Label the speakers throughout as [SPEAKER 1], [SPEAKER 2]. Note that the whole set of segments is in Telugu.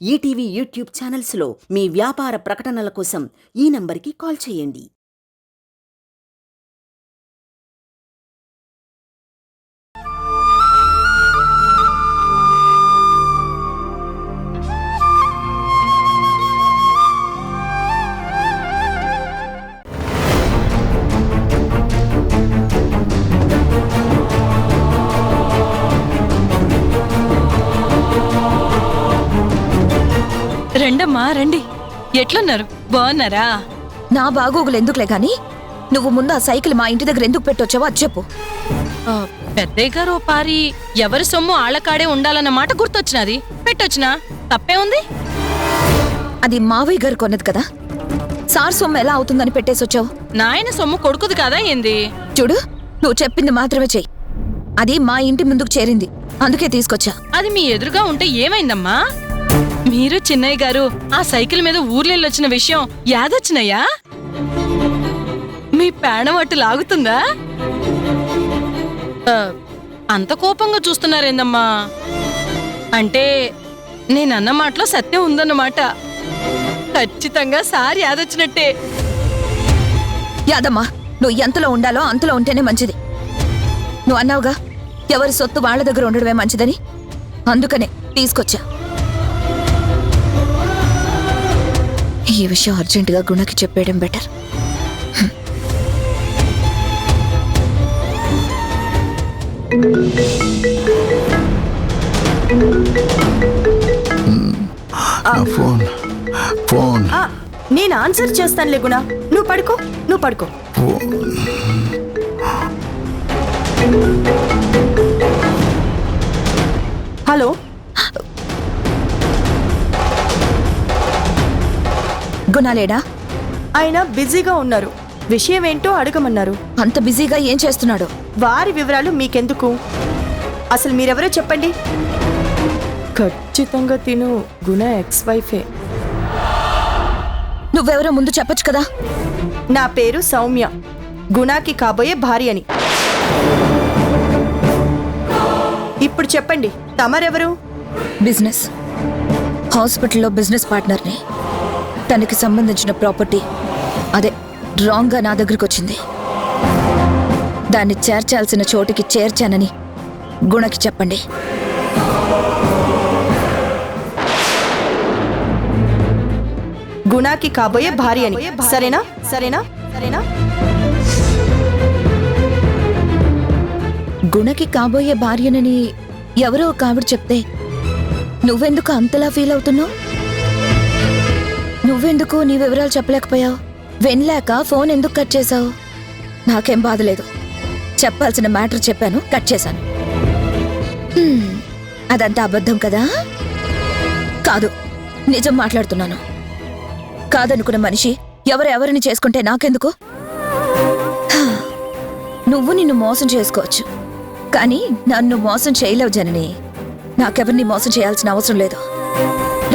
[SPEAKER 1] ఈటీవీ యూట్యూబ్ ఛానల్స్లో మీ వ్యాపార ప్రకటనల కోసం ఈ నంబర్కి కాల్ చేయండి.
[SPEAKER 2] రండమ్మా రండి. ఎట్లున్నారు? బాగున్నారా?
[SPEAKER 3] నా బాగోగులు ఎందుకులే గాని నువ్వు ముందు ఆ సైకిల్ మా ఇంటి దగ్గర ఎందుకు పెట్టొచ్చావో అది చెప్పు.
[SPEAKER 2] పెద్దయ్య గారు ఓ పారి ఎవరి సొమ్ము ఆళ్ళకాడే ఉండాలన్న మాట గుర్తొచ్చినది, పెట్టొచ్చినా తప్పే ఉంది.
[SPEAKER 3] అది మావయ్య గారు కొన్నది కదా, సార్ సొమ్ము ఎలా అవుతుందని పెట్టేసొచ్చావు.
[SPEAKER 2] నాయన సొమ్ము కొడుకుది కదా ఏంది?
[SPEAKER 3] చూడు, నువ్వు చెప్పింది మాత్రమే చెయ్యి. అది మా ఇంటి ముందుకు చేరింది, అందుకే తీసుకొచ్చా.
[SPEAKER 2] అది మీ ఎదురుగా ఉంటే ఏమైందమ్మా? మీరు చిన్నయ్య గారు ఆ సైకిల్ మీద ఊర్లెళ్ళొచ్చిన విషయం యాదొచ్చినయ్యా? మీ పేణం అట్టు లాగుతుందా? అంత కోపంగా చూస్తున్నారేందమ్మా? అంటే నేనన్న మాటలో సత్యం ఉందన్నమాట. ఖచ్చితంగా సార్ యాదొచ్చినట్టే.
[SPEAKER 3] యాదమ్మా, నువ్వు ఎంతలో ఉండాలో అంతలో ఉంటేనే మంచిది. నువ్వు అన్నావుగా ఎవరి సొత్తు వాళ్ళ దగ్గర ఉండడమే మంచిదని, అందుకనే తీసుకొచ్చా. ఈ విషయం అర్జెంటుగా గుణకి చెప్పేయడం బెటర్.
[SPEAKER 4] ఫోన్
[SPEAKER 5] నేను ఆన్సర్ చేస్తానులే గుణ, నువ్వు పడుకో, నువ్వు పడుకో. హలో,
[SPEAKER 3] గుణాలేడా?
[SPEAKER 5] ఆయన బిజీగా ఉన్నారు. విషయం ఏంటో అడగమన్నారు.
[SPEAKER 3] అంత బిజీగా ఏం చేస్తున్నాడు?
[SPEAKER 5] వారి వివరాలు మీకెందుకు? అసలు మీరెవరో చెప్పండి. ఖచ్చితంగా తిను గుణ ఎక్స్ వైఫే.
[SPEAKER 3] నువ్వెవరో ముందు చెప్పొచ్చు కదా.
[SPEAKER 5] నా పేరు సౌమ్య, గుణాకి కాబోయే భార్యని. ఇప్పుడు చెప్పండి, తమరెవరు?
[SPEAKER 3] బిజినెస్, హాస్పిటల్లో బిజినెస్ పార్ట్నర్ని. తనకి సంబంధించిన ప్రాపర్టీ అదే రాంగ్గా నా దగ్గరకు వచ్చింది. దాన్ని చేర్చాల్సిన చోటికి చేర్చానని గుణకి చెప్పండి.
[SPEAKER 5] గుణాకి కాబోయే భార్యని. సరేనా? సరేనా? సరేనా?
[SPEAKER 3] గుణకి కాబోయే భార్యనని ఎవరో ఒక ఆవిడ చెప్తే నువ్వెందుకు అంతలా ఫీల్ అవుతున్నావు? నువ్వెందుకు నీ వివరాలు చెప్పలేకపోయావు? వినలేక ఫోన్ ఎందుకు కట్ చేశావు? నాకేం బాధలేదు. చెప్పాల్సిన మ్యాటర్ చెప్పాను, కట్ చేశాను. అదంతా అబద్ధం కదా? కాదు, నిజం మాట్లాడుతున్నాను. కాదనుకున్న మనిషి ఎవరెవరిని చేసుకుంటే నాకెందుకు? నువ్వు నిన్ను మోసం చేసుకోవచ్చు, కానీ నన్ను మోసం చేయలేవు జనని. నాకెవరిని మోసం చేయాల్సిన అవసరం లేదు.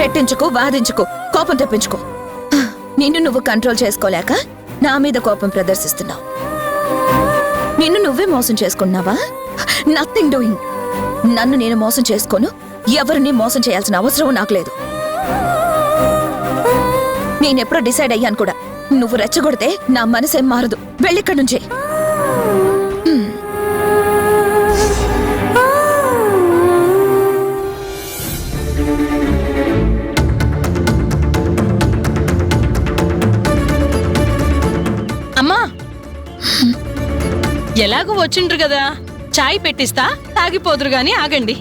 [SPEAKER 3] రెట్టించుకో, వాదించుకో, కోపం తెప్పించుకో. నిన్ను నువ్వు కంట్రోల్ చేసుకోలేక నా మీద కోపం ప్రదర్శిస్తున్నావు. నిన్ను నువ్వే మోసం చేసుకున్నావా? Nothing doing. నన్ను నేను మోసం చేసుకోను, ఎవరిని మోసం చేయాల్సిన అవసరం నాకు లేదు. నేనెప్పుడో డిసైడ్ అయ్యాను కూడా. నువ్వు రెచ్చగొడితే నా మనసేం మారదు. వెళ్ళిక్కడి నుంచే.
[SPEAKER 2] అమ్మా, ఎలాగో వచ్చిండ్రు కదా, చాయ్ పెట్టిస్తా, తాగిపోదురు గాని ఆగండి.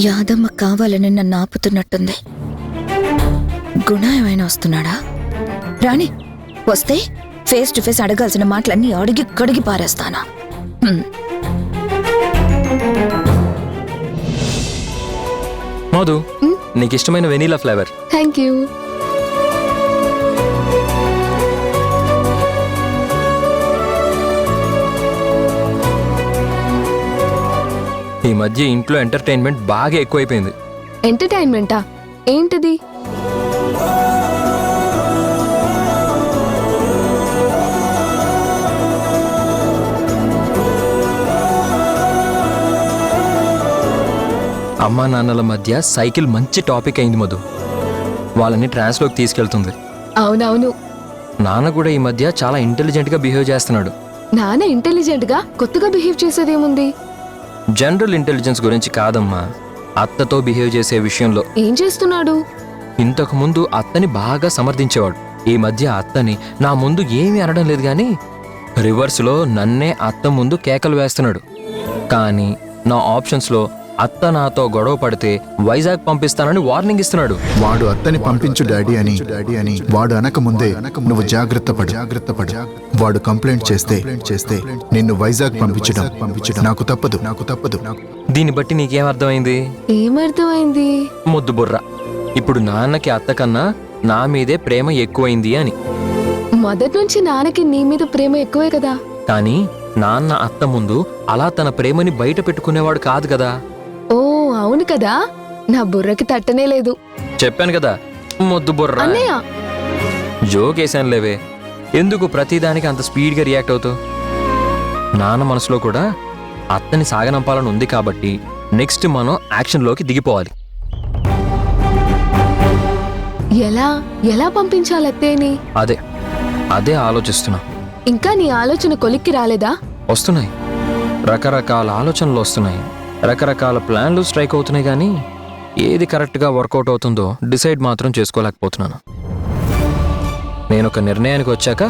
[SPEAKER 3] యాదమ్మ కావాలని నన్ను ఆపుతున్నట్టుంది. గుణ ఏమైనా వస్తున్నాడా? రాణి వస్తే ఫేస్ టు ఫేస్ అడగాల్సిన మాటలన్నీ అడిగి కడిగి పారేస్తానా?
[SPEAKER 6] మధు, నీకు ఇష్టమైన వెనీలా ఫ్లేవర్.
[SPEAKER 7] Thank you.
[SPEAKER 6] ఈ మధ్య ఇంట్లో ఎంటర్టైన్మెంట్ బాగా ఎక్కువైపోయింది.
[SPEAKER 7] ఎంటర్టైన్మెంటా? ఏంటిది?
[SPEAKER 6] అమ్మా నాన్నల మధ్య సైకిల్ మంచి టాపిక్ అయింది మధు. వాళ్ళని ట్రాన్స్లోకి తీసుకెళ్తుంది.
[SPEAKER 7] అవునవును.
[SPEAKER 6] నాన్న కూడా ఈ మధ్య చాలా ఇంటెలిజెంట్గా బిహేవ్ చేస్తున్నాడు.
[SPEAKER 7] నాన్న ఇంటెలిజెంట్ గా కొత్తగా బిహేవ్ చేసేదేముంది?
[SPEAKER 6] జనరల్ ఇంటెలిజెన్స్ గురించి కాదమ్మా, అత్తతో బిహేవ్ చేసే విషయంలో.
[SPEAKER 7] ఏం చేస్తున్నాడు?
[SPEAKER 6] ఇంతకు ముందు అత్తని బాగా సమర్థించేవాడు. ఈ మధ్య అత్తని నా ముందు ఏమీ అనడం లేదు కానీ రివర్స్లో నన్నే అత్త ముందు కేకలు వేస్తున్నాడు. కానీ నా ఆప్షన్స్లో అత్త నాతో గొడవ పడితే వైజాగ్ పంపిస్తానని వార్నింగ్ ఇస్తున్నాడు.
[SPEAKER 4] వాడు అత్తని పంపించు డాడీ అని వాడు అనక ముందే నువ్వు జాగ్రత్త పడు. వాడు కంప్లైంట్ చేస్తే నిన్ను వైజాగ్ పంపించడం నాకు తప్పదు.
[SPEAKER 6] దీన్ని బట్టి నీకేం అర్థమైంది?
[SPEAKER 7] ఏమర్థమైంది?
[SPEAKER 6] ముద్దు బుర్ర. ఇప్పుడు నాన్నకి అత్త కన్నా నా మీదే ప్రేమ ఎక్కువైంది అని.
[SPEAKER 7] మొదటి నుంచి నాన్నకి నీ మీద ప్రేమ ఎక్కువే కదా.
[SPEAKER 6] కానీ నాన్న అత్త ముందు అలా తన ప్రేమని బయట పెట్టుకునేవాడు కాదు కదా.
[SPEAKER 7] ఓ అవును కదా, నా బుర్రకి తట్టనే లేదు.
[SPEAKER 6] చెప్పాను కదా ముద్దు బుర్ర.
[SPEAKER 7] అన్నయ్య
[SPEAKER 6] జోకేశాను లేవే, ఎందుకు ప్రతిదానికి అంత స్పీడ్గా రియాక్ట్ అవుతావు? నాన్న మనసులో కూడా అత్తని సాగనంపాలని ఉంది కాబట్టి నెక్స్ట్ మనం యాక్షన్లోకి దిగిపోవాలి.
[SPEAKER 7] ఎలా పంపించాలి అత్తేని?
[SPEAKER 6] అదే ఆలోచిస్తున్నా.
[SPEAKER 7] ఇంకా నీ ఆలోచన కొలిక్కి రాలేదా?
[SPEAKER 6] వస్తున్నాయి, రకరకాల ఆలోచనలు వస్తున్నాయి, రకరకాల ప్లాన్లు స్ట్రైక్ అవుతున్నాయి, కానీ ఏది కరెక్ట్గా వర్కౌట్ అవుతుందో డిసైడ్ మాత్రం చేసుకోలేకపోతున్నాను. నేను ఒక నిర్ణయానికి వచ్చాక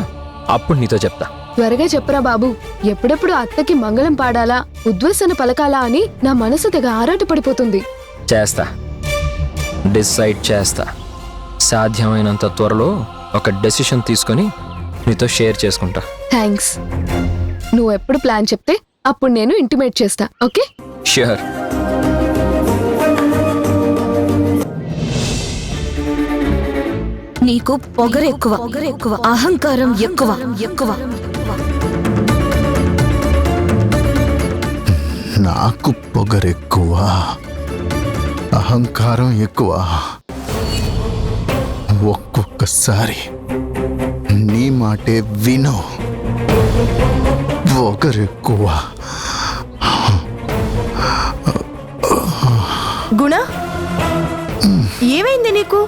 [SPEAKER 6] అప్పుడు నీతో చెప్తా.
[SPEAKER 7] త్వరగా చెప్పరా బాబు. ఎప్పుడెప్పుడు అత్తకి మంగళం పాడాలా, ఉద్వాసన పలకాలా అని నా మనసు తెగ ఆరాటపడిపోతుంది.
[SPEAKER 6] డిసైడ్ చేస్తా. సాధ్యమైనంత త్వరలో ఒక డెసిషన్ తీసుకొని నీతో షేర్ చేసుకుంటా.
[SPEAKER 7] థ్యాంక్స్. నువ్వు ఎప్పుడు ప్లాన్ చెప్తే అప్పుడు నేను ఇంటిమేట్ చేస్తా. ఓకే?
[SPEAKER 6] ష్యూర్.
[SPEAKER 3] నీకు పొగరెక్కువ, అహంకారం ఎక్కువ.
[SPEAKER 4] నాకు పొగరెక్కువ, అహంకారం ఎక్కువ. ఒక్కొక్కసారి నీ మాటే విను. పొగరెక్కువ.
[SPEAKER 5] గుణ, ఏమైంది నీకు?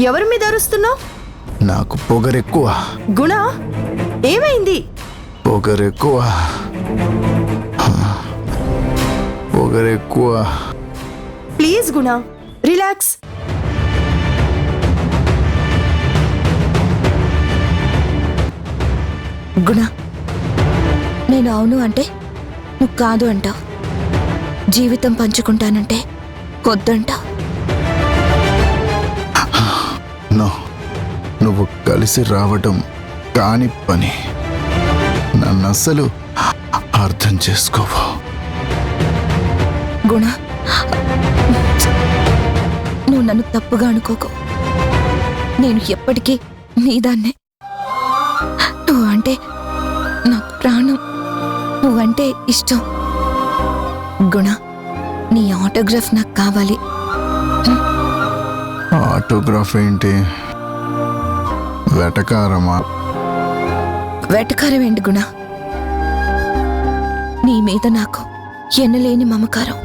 [SPEAKER 5] ఎవరి మీద అరుస్తున్నావు?
[SPEAKER 4] నాకు పొగరెక్కువ.
[SPEAKER 5] గుణ, ఏమైంది?
[SPEAKER 4] పొగరెక్కువ.
[SPEAKER 5] Please Guna, relax.
[SPEAKER 3] గుణ, నేను అవును అంటే నువ్వు కాదు అంటావు. జీవితం పంచుకుంటానంటే వద్దంటావు.
[SPEAKER 4] నువ్వు కలిసి రావడం కాని పని. నన్ను అస్సలు అర్థం చేసుకోవు.
[SPEAKER 3] గుణ, నువ్వు నన్ను తప్పుగా అనుకోకు. నేను ఎప్పటికీ నీదాన్నే. నువ్వంటే నాకు ప్రాణం, నువ్వంటే ఇష్టం. గుణ, నీ ఆటోగ్రాఫ్ నాకు కావాలి.
[SPEAKER 4] ఆటోగ్రాఫ్ ఏంటి? వెటకారమా?
[SPEAKER 3] వెటకారం ఏంటి గుణ? నీ మీద నాకు ఎన్నలేని మమకారం.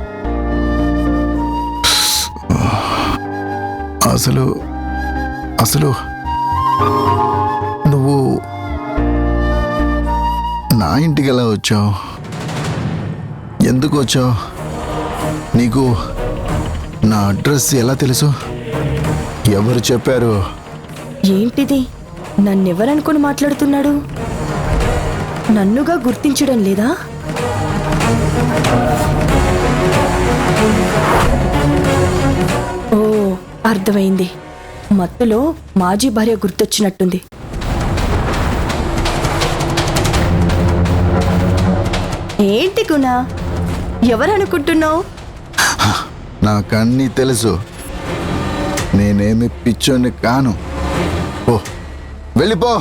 [SPEAKER 4] అసలు నువ్వు నా ఇంటికి ఎలా వచ్చావు? ఎందుకు వచ్చావు? నీకు నా అడ్రస్ ఎలా తెలుసు? ఎవరు చెప్పారు?
[SPEAKER 5] ఏంటిది? నన్నెవరనుకొని మాట్లాడుతున్నాడు? నన్నుగా గుర్తించడం లేదా? ఓ, అర్థమైంది. మత్తులో మాజీ భార్య గుర్తొచ్చినట్టుంది. ఏంటి గుణ, ఎవరనుకుంటున్నావు?
[SPEAKER 4] నాకన్నీ తెలుసు. నేనేమి పిచ్చోని కాను. ఓ, వెళ్ళిపో.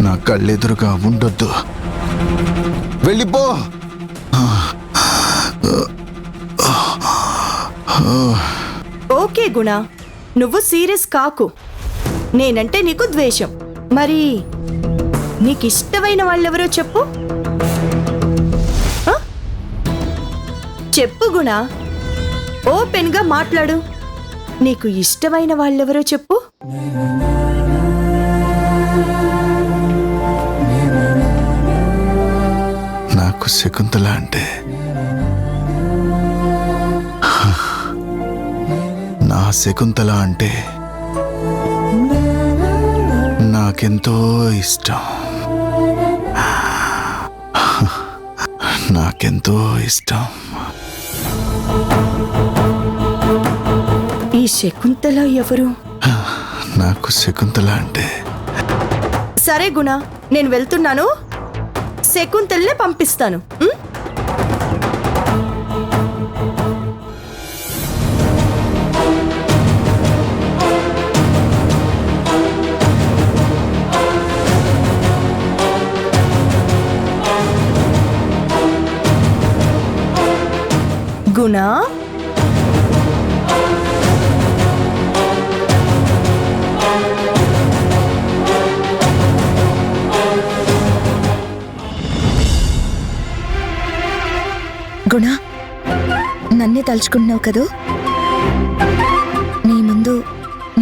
[SPEAKER 4] నా కళ్ళెదురుగా ఉండొద్దు. వెళ్ళిపో.
[SPEAKER 5] ఓకే గుణ, నువ్వు సీరియస్ కాకు. నేనంటే నీకు ద్వేషం. మరి నీకిష్టమైన వాళ్ళెవరో చెప్పు. చెప్పు గుణ, ఓపెన్గా మాట్లాడు. నీకు ఇష్టమైన వాళ్ళెవరో చెప్పు.
[SPEAKER 4] నాకు శకుంతల అంటే నా శకుంతల అంటే నాకెంతో ఇష్టం. నాకెంతో ఇష్టం.
[SPEAKER 5] ఈ శకుంతల ఎవరు?
[SPEAKER 4] నాకు శకుంతల అంటే
[SPEAKER 5] సరే గుణ, నేను వెళ్తున్నాను. శకుంతల్నే పంపిస్తాను. ఉం? గుణ,
[SPEAKER 3] గుణ, నన్నే తలుచుకుంటున్నావు కదూ? నీ ముందు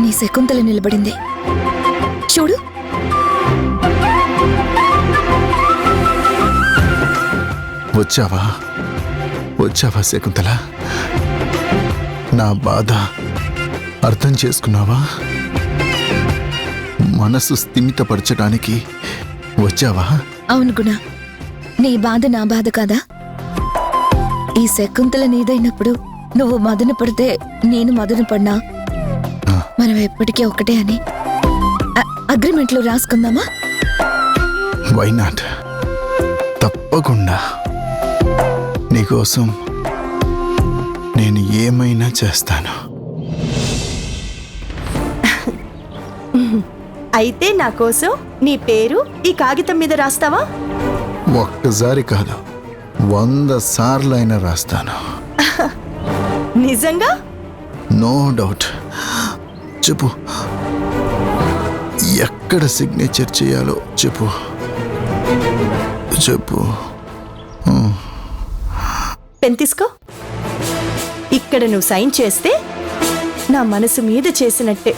[SPEAKER 3] నీ శకుంతల నిలబడింది చూడు.
[SPEAKER 4] వచ్చావా వచ్చావా శకుంతల? నా బాధ అర్థం చేసుకున్నావా? మనసు స్థిమితపరచడానికి వచ్చావా?
[SPEAKER 3] అవును గుణ, నీ బాధ నా బాధ కాదా? ఈ శకుంతల నీదైనప్పుడు నువ్వు మదన పడితే నేను మదన పడినా మనం ఎప్పటికీ ఒకటే అని అగ్రిమెంట్లో రాసుకుందామా?
[SPEAKER 4] Why not? తప్పకుండా. నీకోసం నేను ఏమైనా చేస్తాను.
[SPEAKER 5] అయితే నా కోసం నీ పేరు ఈ కాగితం మీద రాస్తావా?
[SPEAKER 4] ఒక్కసారి కాదు, 100 సార్లైనా రాస్తాను.
[SPEAKER 5] నిజంగా?
[SPEAKER 4] No doubt. చెప్పు, ఎక్కడ సిగ్నేచర్ చేయాలో చెప్పు. చెప్పు.
[SPEAKER 5] పెన్ తీసుకో. ఇక్కడ నువ్వు సైన్ చేస్తే నా మనసు మీద చేసినట్టే.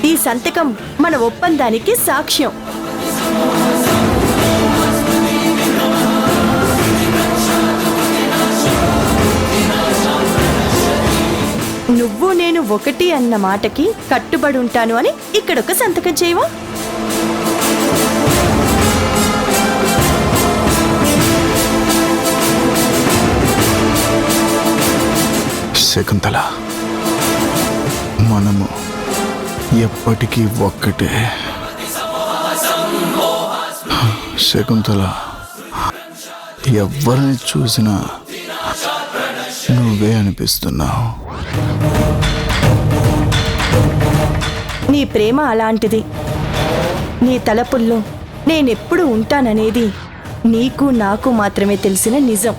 [SPEAKER 5] ఈ సంతకం మన ఒప్పందానికి సాక్ష్యం. నువ్వు నేను ఒకటి అన్న మాటకి కట్టుబడి ఉంటాను అని ఇక్కడొక సంతకం చేయవా?
[SPEAKER 4] శకుంతల, మనము ఎప్పటికీ ఒక్కటే. శకుంతల, ఎవరిని చూసినా నువ్వే అనిపిస్తున్నావు.
[SPEAKER 5] నీ ప్రేమ అలాంటిది. నీ తలపుల్లో నేనెప్పుడు ఉంటాననేది నీకు నాకు మాత్రమే తెలిసిన నిజం.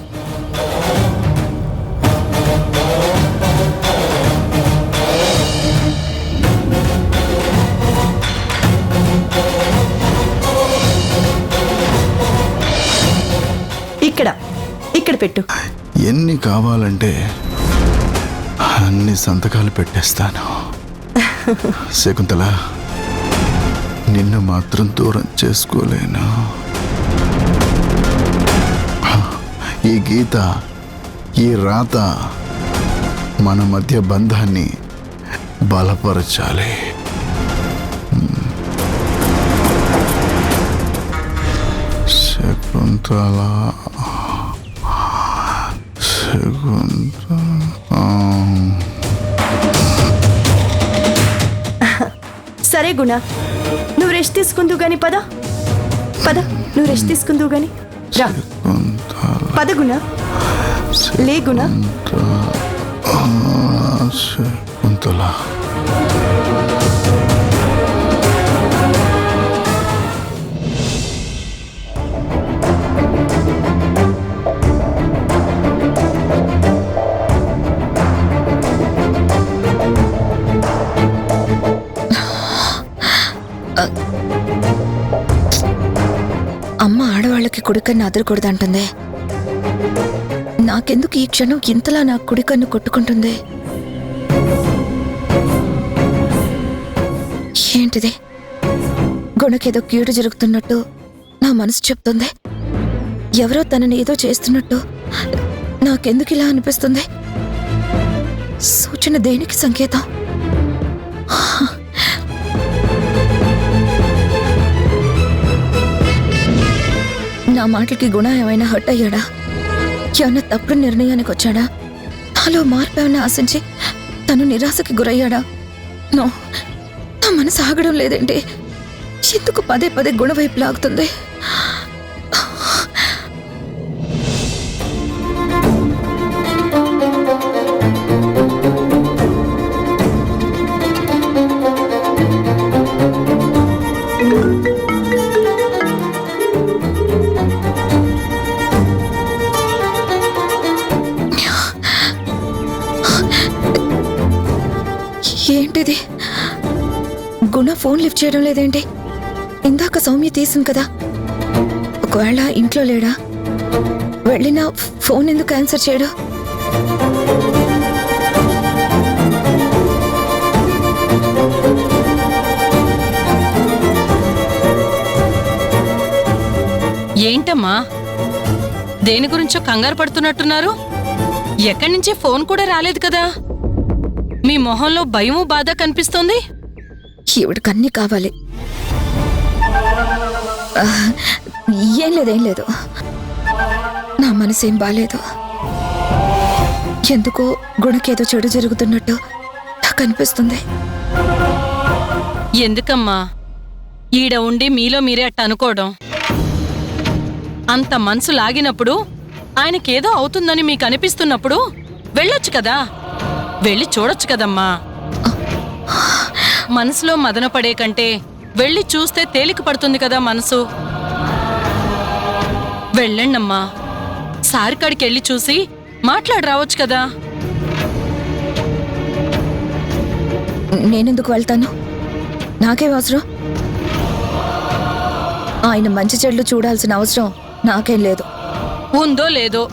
[SPEAKER 5] ఇక్కడ పెట్టు.
[SPEAKER 4] ఎన్ని కావాలంటే అన్ని సంతకాలు పెట్టేస్తాను. శకుంతల, నిన్ను మాత్రం దూరం చేసుకోలేను. ఈ గీత, ఈ రాత మన మధ్య బంధాన్ని బలపరచాలి. శకుంతల,
[SPEAKER 5] సరే గుణ, నువ్వు రెస్ట్ తీసుకుందు గాని పద. నువ్వు రెస్ట్ తీసుకుందు గాని రా. పద గుణ. లే గుణ.
[SPEAKER 4] శకుంతల,
[SPEAKER 3] అమ్మ ఆడవాళ్ళకి కుడికన్ను అదరకూడదంటుంది. నాకెందుకు ఈ క్షణం ఇంతలా నా కుడికన్ను కొట్టుకుంటుంది? ఏంటిది? గుణకేదో కీడు జరుగుతున్నట్టు నా మనసు చెప్తుంది. ఎవరో తనని ఏదో చేస్తున్నట్టు నాకెందుకు ఇలా అనిపిస్తుంది? సూచన దేనికి సంకేతం? నా మాటలకి గుణ ఏమైనా హర్ట్ అయ్యాడా? ఏమన్నా తప్పుడు నిర్ణయానికి వచ్చాడా? నాలో మార్పు ఏమైనా ఆశించి తను నిరాశకి గురయ్యాడా? నో, నా మనసు ఆగడం లేదండి. ఎందుకు పదే పదే గుణ వైపు లాగుతుంది? ఏంటిది? గుణ ఫోన్ లిఫ్ట్ చేయడం లేదేంటి? ఇందాక సౌమ్య తీసింది కదా. ఒకవేళ ఇంట్లో లేడా? వెళ్ళినా ఫోన్ ఎందుకు ఆన్సర్ చేయడు?
[SPEAKER 2] ఏంటమ్మా, దేని గురించో కంగారు పడుతున్నట్టున్నారు? ఎక్కడి నుంచి ఫోన్ కూడా రాలేదు కదా. మీ మొహంలో భయము బాధ కనిపిస్తోంది.
[SPEAKER 3] ఈవిడికన్నీ కావాలి. ఏం లేదు. నా మనసేం బాలేదు. ఎందుకో గుణకేదో చెడు జరుగుతున్నట్టు నాకు అనిపిస్తుంది.
[SPEAKER 2] ఎందుకమ్మా ఈడ ఉండి మీలో మీరే అట్ట అనుకోవడం? అంత మనసు లాగినప్పుడు, ఆయనకేదో అవుతుందని మీకు అనిపిస్తున్నప్పుడు వెళ్ళొచ్చు కదా, వెళ్ళి చూడొచ్చు కదమ్మా. మనసులో మదన పడే కంటే వెళ్ళి చూస్తే తేలిక పడుతుంది కదా మనసు. వెళ్ళండమ్మా, సారి కాడికి వెళ్ళి చూసి మాట్లాడి రావచ్చు కదా.
[SPEAKER 3] నేనెందుకు వెళ్తాను? నాకేం అవసరం? ఆయన మంచి చెడ్లు చూడాల్సిన అవసరం నాకేం లేదు.
[SPEAKER 2] ఉందో లేదో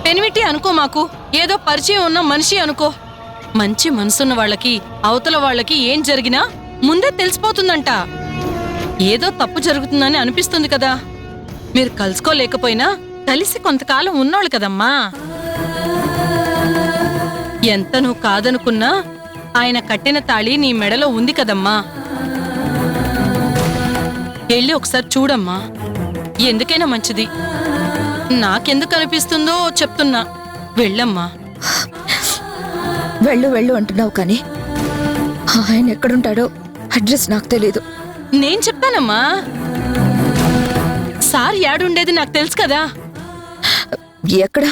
[SPEAKER 2] పెనిమిటి అనుకో, మాకు ఏదో పరిచయం ఉన్న మనిషి అనుకో. మంచి మనసున్న వాళ్ళకి అవతల వాళ్ళకి ఏం జరిగినా ముందే తెలిసిపోతుందంట. ఏదో తప్పు జరుగుతుందని అనిపిస్తుంది కదా. మీరు కలుసుకోలేకపోయినా కలిసి కొంతకాలం ఉన్నోళ్ళు కదమ్మా. ఎంత నువ్వు కాదనుకున్నా ఆయన కట్టిన తాళి నీ మెడలో ఉంది కదమ్మా. వెళ్ళి ఒకసారి చూడమ్మా, ఎందుకైనా మంచిది. నాకెందుకు అనిపిస్తుందో చెప్తున్నా, వెళ్ళమ్మా.
[SPEAKER 3] వెళ్ళు అంటున్నావు కానీ ఆయన ఎక్కడుంటాడో అడ్రస్ నాకు తెలీదు.
[SPEAKER 2] నేను చెప్పానమ్మా, సార్ యాడుండేది నాకు తెలుసు కదా.
[SPEAKER 3] ఎక్కడ?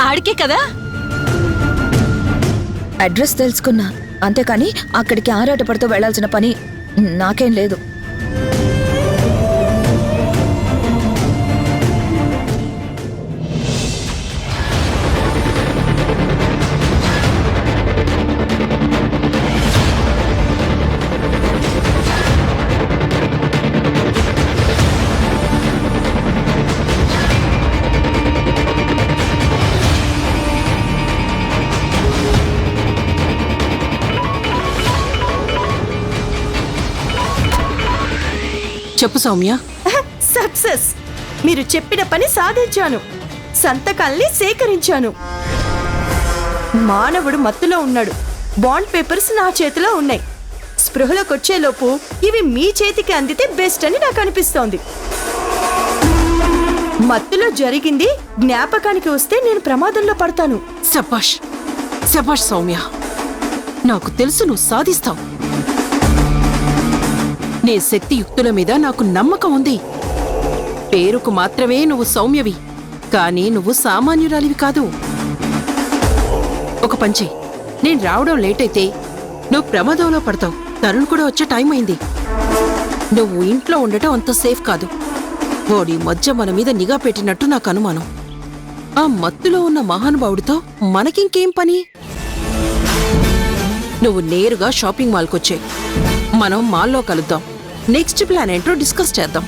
[SPEAKER 2] ఆడికే కదా.
[SPEAKER 3] అడ్రస్ తెలుసుకున్నా, అంతేకాని అక్కడికి ఆరాటపడుతూ వెళ్లాల్సిన పని నాకేం లేదు.
[SPEAKER 8] చెప్పు సౌమ్య.
[SPEAKER 5] సక్సెస్! మీరు చెప్పిన పని సాధించాను. సంతకాల్ని సేకరించాను. మానవుడు మత్తులో ఉన్నాడు. బాండ్ పేపర్స్ నా చేతిలో ఉన్నాయి. స్పృహలోకొచ్చేలోపు ఇవి మీ చేతికి అందితే బెస్ట్ అని నాకు అనిపిస్తోంది. మత్తులో జరిగింది జ్ఞాపకానికి వస్తే నేను ప్రమాదంలో పడతాను.
[SPEAKER 8] శభాష్ శభాష్ సౌమ్య, నాకు తెలుసు నువ్వు సాధిస్తావు. నీ శక్తియుక్తుల మీద నాకు నమ్మకం ఉంది. పేరుకు మాత్రమే నువ్వు సౌమ్యవి, కానీ నువ్వు సామాన్యురాలివి కాదు. ఒక పంచే, నేను రావడం లేట్ అయితే నువ్వు ప్రమాదంలో పడతావు. తరుణ్ కూడా వచ్చే టైం అయింది. నువ్వు ఇంట్లో ఉండటం అంత సేఫ్ కాదు. వాడి మధ్య మన మీద నిఘా పెట్టినట్టు నాకు అనుమానం. ఆ మత్తులో ఉన్న మహానుభావుడితో మనకింకేం పని? నువ్వు నేరుగా షాపింగ్ మాల్కొచ్చే, మనం మాల్లో కలుద్దాం. నెక్స్ట్ ప్లాన్ ఏంటో డిస్కస్ చేద్దాం.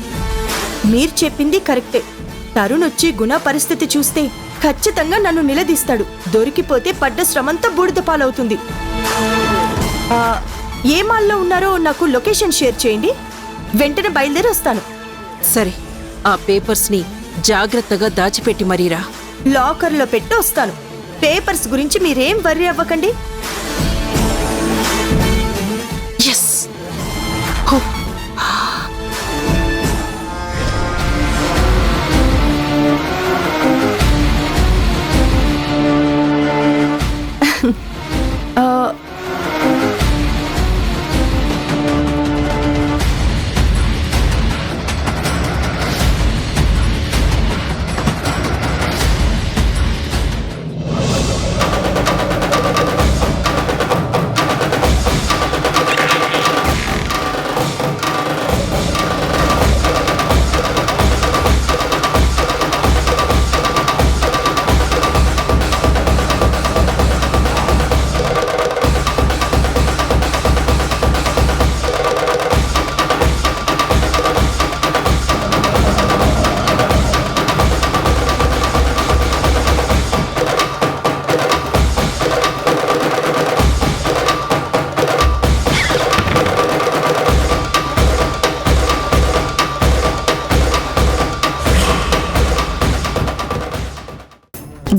[SPEAKER 5] మీరు చెప్పింది కరెక్టే. తరుణ్ వచ్చి గుణ పరిస్థితి చూస్తే ఖచ్చితంగా నన్ను నిలదీస్తాడు. దొరికిపోతే పడ్డ శ్రమంతా బూడిద పాలవుతుంది. ఏ మాల్లో ఉన్నారో నాకు లొకేషన్ షేర్ చేయండి, వెంటనే బయలుదేరి వస్తాను.
[SPEAKER 8] సరే, ఆ పేపర్స్ ని జాగ్రత్తగా దాచిపెట్టి మరీరా.
[SPEAKER 5] లాకర్లో పెట్టి వస్తాను. పేపర్స్ గురించి మీరేం వర్రీ అవ్వకండి.
[SPEAKER 8] ఎస్.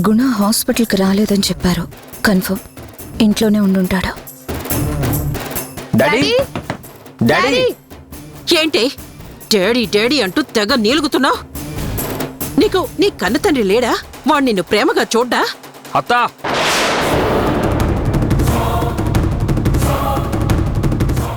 [SPEAKER 3] గుణ హాస్పిటల్కి రాలేదని చెప్పారు. కన్ఫర్మ్ ఇంట్లోనే ఉండుంటాడు.
[SPEAKER 6] డాడీ డాడీ
[SPEAKER 8] ఏంటి డాడీ డాడీ అంటూ తెగ నీలుగుతున్నావు? నీకు నీ కన్న తండ్రి లేడా? వాడు నిన్ను ప్రేమగా చూడ్డా?
[SPEAKER 6] అత్త